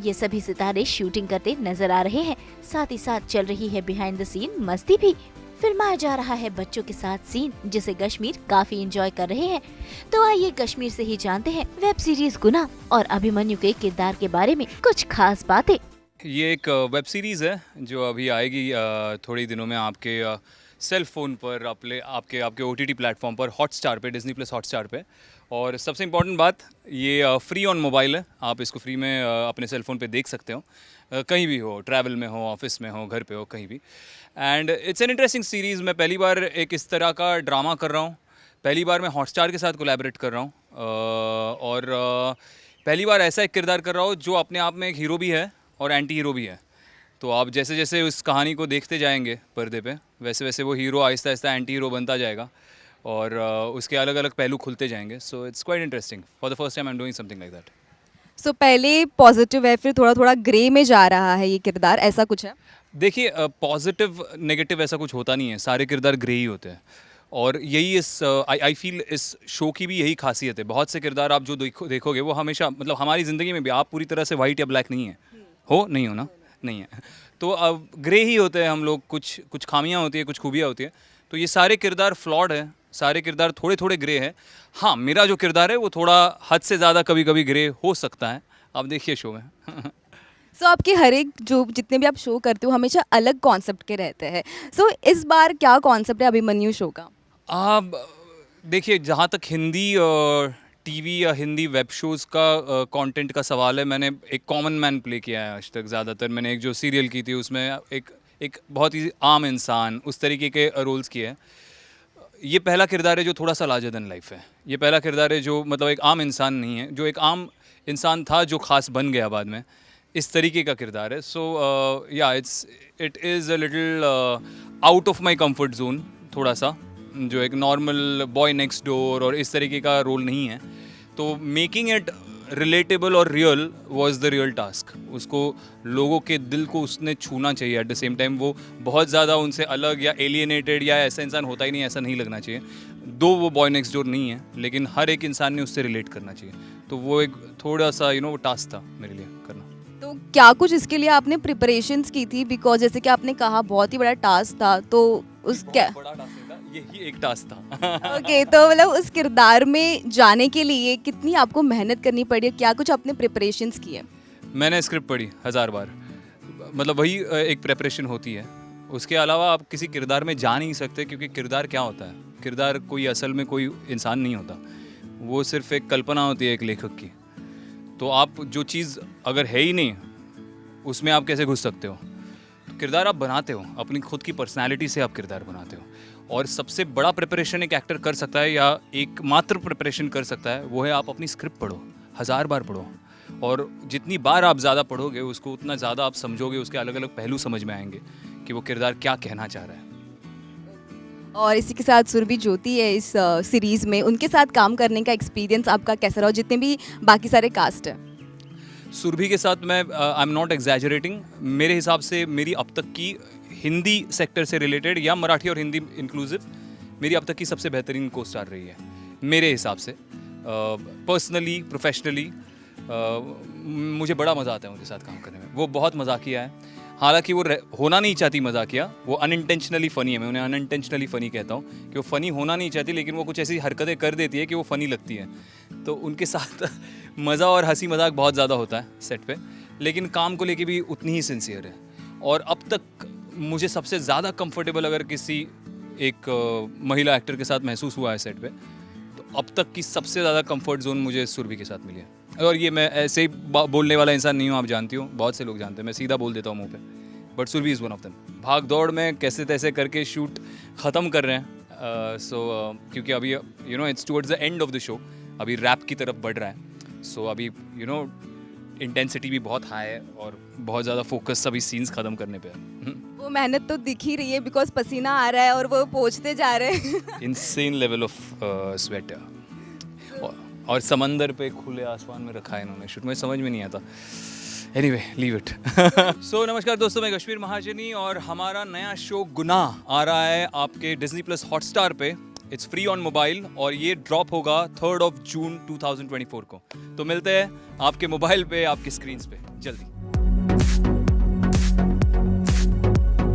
ये सभी सितारे शूटिंग करते नजर आ रहे हैं। साथ ही साथ चल रही है बिहाइंड द सीन मस्ती भी। फिल्माया जा रहा है बच्चों के साथ सीन, जिसे कश्मीर काफी एंजॉय कर रहे हैं। तो आइए कश्मीर से ही जानते हैं वेब सीरीज गुना और अभिमन्यु के किरदार के बारे में कुछ खास बातें। ये एक वेब सीरीज़ है जो अभी आएगी थोड़े दिनों में आपके सेल फ़ोन पर, आपके OTT प्लेटफॉर्म पर, हॉटस्टार पे, डिज़नी प्लस हॉटस्टार पे। और सबसे इम्पॉर्टेंट बात, ये फ्री ऑन मोबाइल है। आप इसको फ्री में अपने सेल फ़ोन पे देख सकते हो, कहीं भी हो, ट्रैवल में हो, ऑफिस में हो, घर पे हो, कहीं भी। And it's an interesting series. मैं पहली बार एक इस तरह का ड्रामा कर रहा हूँ। पहली बार मैं हॉटस्टार के साथ कोलैबोरेट कर रहा हूँ और पहली बार ऐसा एक किरदार कर रहा हूँ जो अपने आप में एक हीरो भी है और एंटी हीरो भी है। तो आप जैसे जैसे उस कहानी को देखते जाएंगे पर्दे पे, वैसे वैसे वो hero Aahista Aahista anti hero बनता जाएगा और उसके अलग अलग पहलू खुलते जाएंगे। So it's quite interesting. For the first time I am doing something like that. So पहले पॉजिटिव है, फिर थोड़ा थोड़ा ग्रे में जा रहा है ये किरदार, ऐसा कुछ है? देखिए, पॉजिटिव नेगेटिव ऐसा कुछ होता नहीं है, सारे किरदार ग्रे ही होते हैं। और यही इस आई फील इस शो की भी यही खासियत है। बहुत से किरदार आप जो देखोगे वो हमेशा, मतलब हमारी ज़िंदगी में भी आप पूरी तरह से वाइट या ब्लैक नहीं है। हो नहीं हो ना, नहीं है। तो अब ग्रे ही होते हैं हम लोग। कुछ खामियां होती है, कुछ खूबियां होती है। तो ये सारे किरदार फ्लॉड है, सारे किरदार थोड़े थोड़े ग्रे हैं। हाँ, मेरा जो किरदार है वो थोड़ा हद से ज़्यादा कभी कभी ग्रे हो सकता है। आप देखिए शो में। सो आपके हर एक जो जितने भी आप शो करते हो हमेशा अलग कॉन्सेप्ट के रहते हैं। सो इस बार क्या कॉन्सेप्ट है अभिमन्यु शो का? आप देखिए, जहाँ तक हिंदी टीवी या हिंदी वेब शोज़ का कंटेंट का सवाल है, मैंने एक कॉमन मैन प्ले किया है आज तक। ज़्यादातर मैंने एक जो सीरियल की थी उसमें एक बहुत ही आम इंसान, उस तरीके के रोल्स किए हैं। ये पहला किरदार है जो थोड़ा सा लार्जर देन लाइफ है। ये पहला किरदार है जो मतलब एक आम इंसान नहीं है, जो एक आम इंसान था जो ख़ास बन गया बाद में, इस तरीके का किरदार है। सो या it is a little out of my comfort zone, थोड़ा सा, जो एक नॉर्मल बॉय नेक्स्ट डोर और इस तरीके का रोल नहीं है। तो मेकिंग इट रिलेटेबल और real was the real task. उसको लोगों के दिल को उसने छूना चाहिए। एट द सेम टाइम वो बहुत ज़्यादा उनसे अलग या एलिएनेटेड या ऐसा इंसान होता ही नहीं, ऐसा नहीं लगना चाहिए। दो वो बॉय नेक्स्ट डोर नहीं है, लेकिन हर एक इंसान ने उससे रिलेट करना चाहिए। तो वो एक थोड़ा सा वो टास्क था मेरे लिए करना। तो क्या कुछ इसके लिए आपने प्रिपरेशंस की थी? बिकॉज जैसे कि आपने कहा बहुत ही बड़ा टास्क था, तो उस क्या बड़ा टास्क नहीं था, यही एक टास्क था। ओके, तो मतलब उस किरदार में जाने के लिए कितनी आपको मेहनत करनी पड़ी? क्या कुछ आपने प्रिपरेशंस किए? मैंने स्क्रिप्ट पढ़ी 1000 बार। मतलब वही एक प्रेपरेशन होती है। उसके अलावा आप किसी किरदार में जा नहीं सकते, क्योंकि किरदार क्या होता है? किरदार कोई असल में कोई इंसान नहीं होता, वो सिर्फ एक कल्पना होती है एक लेखक की। तो आप जो चीज़ अगर है ही नहीं, उसमें आप कैसे घुस सकते हो? तो किरदार आप बनाते हो, अपनी खुद की पर्सनैलिटी से आप किरदार बनाते हो। और सबसे बड़ा प्रिपरेशन एक एक्टर कर सकता है, या एकमात्र प्रिपरेशन कर सकता है, वो है आप अपनी स्क्रिप्ट पढ़ो, 1000 बार पढ़ो। और जितनी बार आप ज़्यादा पढ़ोगे उसको उतना ज़्यादा आप समझोगे, उसके अलग अलग पहलू समझ में आएंगे कि वो किरदार क्या कहना चाह रहा है। और इसी के साथ सुरभि ज्योति है इस सीरीज़ में, उनके साथ काम करने का एक्सपीरियंस आपका कैसा रहा? जितने भी बाकी सारे कास्ट है सुरभि के साथ मैं आई एम नॉट एग्जैजरेटिंग, मेरे हिसाब से मेरी अब तक की हिंदी सेक्टर से रिलेटेड या मराठी और हिंदी इंक्लूसिव मेरी अब तक की सबसे बेहतरीन को स्टार रही है मेरे हिसाब से। पर्सनली, प्रोफेशनली मुझे बड़ा मज़ा आता है उनके साथ काम करने में। वो बहुत मजाकिया है। हालांकि वो होना नहीं चाहती मजाकिया, वो अनइंटेंशनली फ़नी है। मैं उन्हें अनइंटेंशनली फ़नी कहता हूँ कि वो फ़नी होना नहीं चाहती, लेकिन वो कुछ ऐसी हरकतें कर देती है कि वो फ़नी लगती है। तो उनके साथ मज़ा और हंसी मजाक बहुत ज़्यादा होता है सेट पे, लेकिन काम को लेके भी उतनी ही सिंसियर है। और अब तक मुझे सबसे ज़्यादा कंफर्टेबल अगर किसी एक महिला एक्टर के साथ महसूस हुआ है सेट पे, तो अब तक की सबसे ज़्यादा कंफर्ट जोन मुझे सुरभि के साथ मिली है। और ये मैं ऐसे ही बोलने वाला इंसान नहीं हूँ, आप जानती हो, बहुत से लोग जानते हैं, मैं सीधा बोल देता हूँ मुँह पे। But Surabhi is one of them. भाग दौड़ में कैसे तैसे करके शूट ख़त्म कर रहे हैं। क्योंकि अभी it's towards the end of the show, अभी रैप की तरफ बढ़ रहा है। सो अभी इंटेंसिटी भी बहुत हाई है और बहुत ज़्यादा फोकस सभी सीन्स ख़त्म करने पे है। वो मेहनत तो दिख ही रही है, बिकॉज पसीना आ रहा है और वो पहुँचते जा रहे हैं। Insane level of sweat. और समंदर पे खुले आसमान में रखा है इन्होंने शूट, मुझे समझ में नहीं आता। Anyway, leave it. सो नमस्कार दोस्तों, मैं कश्मीर महाजनी और हमारा नया शो गुनाह आ रहा है आपके डिज्नी प्लस हॉटस्टार पे इट्स फ्री ऑन मोबाइल और ये ड्रॉप होगा 3 जून 2024 को। तो मिलते हैं आपके मोबाइल पे, आपकी स्क्रीन्स पे जल्दी।